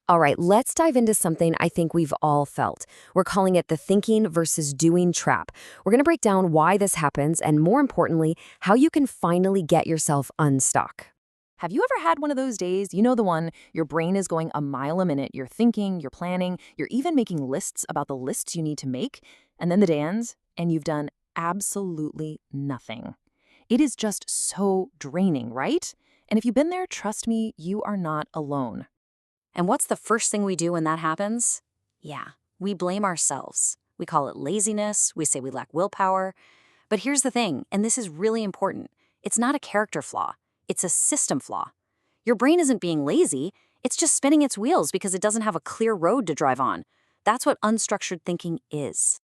All right, let's dive into something I think we've all felt. We're calling it the thinking versus doing trap. We're going to break down why this happens and, more importantly, how you can finally get yourself unstuck. Have you ever had one of those days, you know the one, your brain is going a mile a minute, you're thinking, you're planning, you're even making lists about the lists you need to make, and then the day ends, and you've done absolutely nothing. It is just so draining, right? And if you've been there, trust me, you are not alone. And what's the first thing we do when that happens? Yeah, we blame ourselves. We call it laziness, we say we lack willpower. But here's the thing, and this is really important. It's not a character flaw, it's a system flaw. Your brain isn't being lazy, it's just spinning its wheels because it doesn't have a clear road to drive on. That's what unstructured thinking is.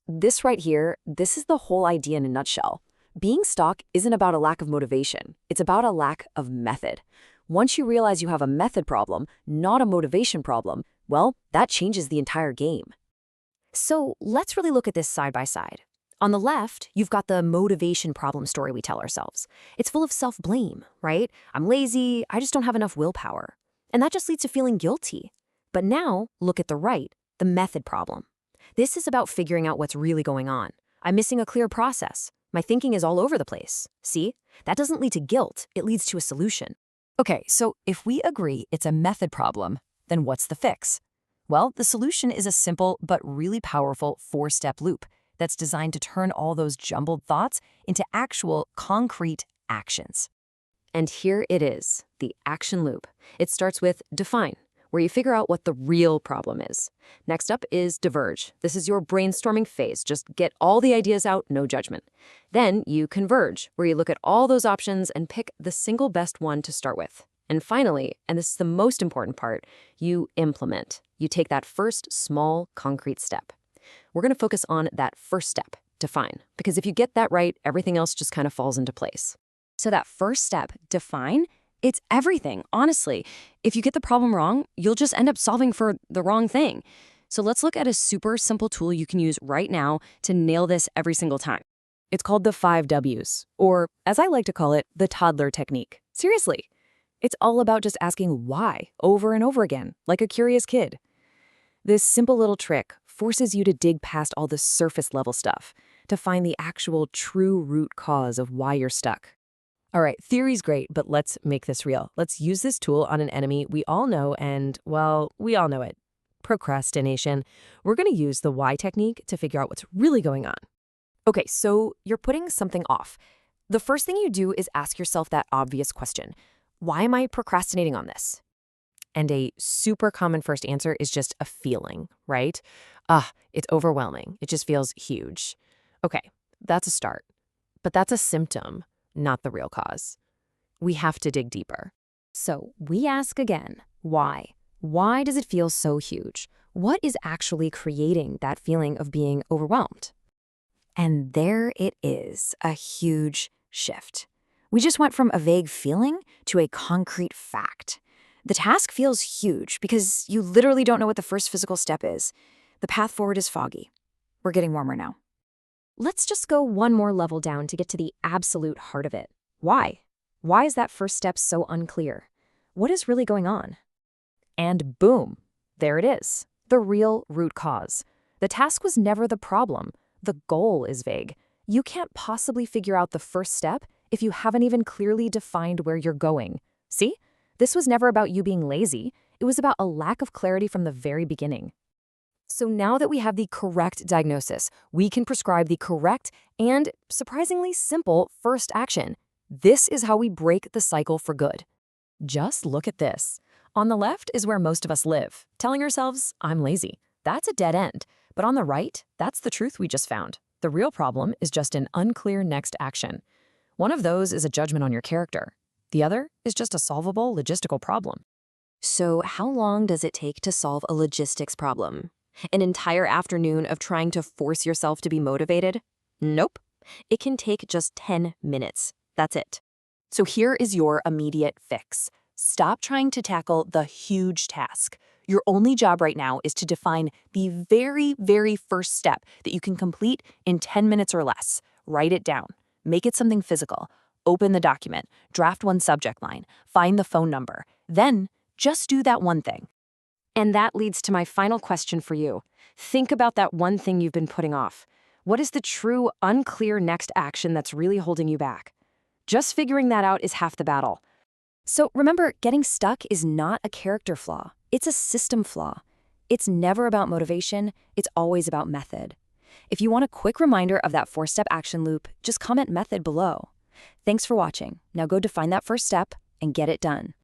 This right here, this is the whole idea in a nutshell. Being stuck isn't about a lack of motivation. It's about a lack of method. Once you realize you have a method problem, not a motivation problem, well, that changes the entire game. So let's really look at this side by side. On the left, you've got the motivation problem story we tell ourselves. It's full of self-blame, right? I'm lazy, I just don't have enough willpower. And that just leads to feeling guilty. But now, look at the right, the method problem. This is about figuring out what's really going on. I'm missing a clear process. My thinking is all over the place. See? That doesn't lead to guilt, it leads to a solution. Okay, so if we agree it's a method problem, then what's the fix? Well, the solution is a simple but really powerful four-step loop that's designed to turn all those jumbled thoughts into actual, concrete actions. And here it is, the action loop. It starts with define, where you figure out what the real problem is. Next up is diverge. This is your brainstorming phase. Just get all the ideas out, no judgment. Then you converge, where you look at all those options and pick the single best one to start with. And finally, and this is the most important part, you implement. You take that first small, concrete step. We're going to focus on that first step, define, because if you get that right, everything else just kind of falls into place. So that first step, define, it's everything, honestly. If you get the problem wrong, you'll just end up solving for the wrong thing. So let's look at a super simple tool you can use right now to nail this every single time. It's called the 5 W's, or as I like to call it, the toddler technique. Seriously, it's all about just asking why over and over again, like a curious kid. This simple little trick forces you to dig past all the surface level stuff to find the actual true root cause of why you're stuck. All right, theory's great, but let's make this real. Let's use this tool on an enemy we all know and, well, we all know it. Procrastination. We're going to use the why technique to figure out what's really going on. Okay, so you're putting something off. The first thing you do is ask yourself that obvious question. Why am I procrastinating on this? And a super common first answer is just a feeling, right? It's overwhelming. It just feels huge. Okay, that's a start. But that's a symptom, not the real cause. We have to dig deeper. So we ask again, why? Why does it feel so huge? What is actually creating that feeling of being overwhelmed? And there it is, a huge shift. We just went from a vague feeling to a concrete fact. The task feels huge because you literally don't know what the first physical step is. The path forward is foggy. We're getting warmer now. Let's just go one more level down to get to the absolute heart of it. Why? Why is that first step so unclear? What is really going on? And boom, there it is, the real root cause. The task was never the problem. The goal is vague. You can't possibly figure out the first step if you haven't even clearly defined where you're going. See? This was never about you being lazy. It was about a lack of clarity from the very beginning. So now that we have the correct diagnosis, we can prescribe the correct and, surprisingly simple, first action. This is how we break the cycle for good. Just look at this. On the left is where most of us live, telling ourselves, I'm lazy. That's a dead end. But on the right, that's the truth we just found. The real problem is just an unclear next action. One of those is a judgment on your character. The other is just a solvable logistical problem. So how long does it take to solve a logistics problem? An entire afternoon of trying to force yourself to be motivated? Nope. It can take just 10 minutes. That's it. So here is your immediate fix. Stop trying to tackle the huge task. Your only job right now is to define the very, very first step that you can complete in 10 minutes or less. Write it down. Make it something physical. Open the document. Draft one subject line. Find the phone number. Then just do that one thing. And that leads to my final question for you. Think about that one thing you've been putting off. What is the true, unclear next action that's really holding you back? Just figuring that out is half the battle. So remember, getting stuck is not a character flaw. It's a system flaw. It's never about motivation. It's always about method. If you want a quick reminder of that 4-step action loop, just comment method below. Thanks for watching. Now go define that first step and get it done.